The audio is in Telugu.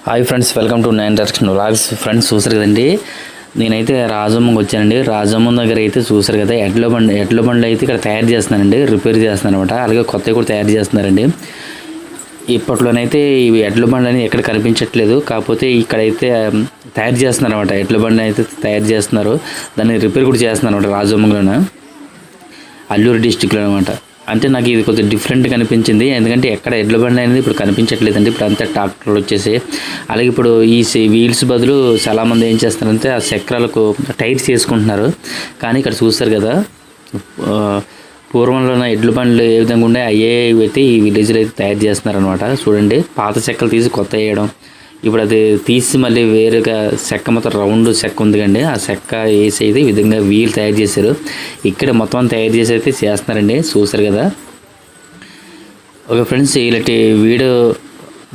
Hi friends, welcome to 9 direction vlogs. Friends చూసారు కదండి, నేనైతే రాజమ్మకి వచ్చానండి. రాజమ్మ దగ్గర అయితే చూసారు కదా, ఎడ్ల బండ్లు అయితే ఇక్కడ తయారు చేస్తున్నానండి, రిపేర్ చేస్తున్నాను అనమాట. అలాగే కొత్తవి కూడా తయారు చేస్తున్నారండి. ఇప్పట్లోనైతే ఇవి ఎడ్ల బండ్లు అని ఎక్కడ కనిపించట్లేదు, కాకపోతే ఇక్కడైతే తయారు చేస్తున్నారు అనమాట. ఎడ్ల బండ్లు అయితే తయారు చేస్తున్నారు, దాన్ని రిపేర్ కూడా చేస్తున్నారు అనమాట. రాజమ్మలోన, అల్లూరు డిస్టిక్లో అనమాట. అంటే నాకు ఇది కొంచెం డిఫరెంట్గా అనిపించింది, ఎందుకంటే ఎక్కడ ఎడ్ల బండి అనేది ఇప్పుడు కనిపించట్లేదండి. ఇప్పుడు అంతా ట్రాక్టర్లు వచ్చేసి, అలాగే ఇప్పుడు ఈ వీల్స్ బదులు చాలామంది ఏం చేస్తారంటే ఆ చక్రాలకు టైర్స్ చేసుకుంటున్నారు. కానీ ఇక్కడ చూస్తారు కదా, పూర్వంలో ఎడ్ల బండ్లు ఏ విధంగా ఉన్నాయి అయ్యే అయితే ఈ విలేజ్లో అయితే తయారు చేస్తున్నారు అనమాట. చూడండి, పాత చెక్కలు తీసి కొత్త వేయడం, ఇప్పుడు అది తీసి మళ్ళీ వేరేగా చెక్క మొత్తం రౌండ్ చెక్క ఉంది కండి, ఆ చెక్క వేసి అయితే ఈ విధంగా వీల్ తయారు చేశారు. ఇక్కడ మొత్తం తయారు చేసి అయితే చేస్తున్నారండి, చూసారు కదా. ఓకే ఫ్రెండ్స్, ఇలాంటి వీడియో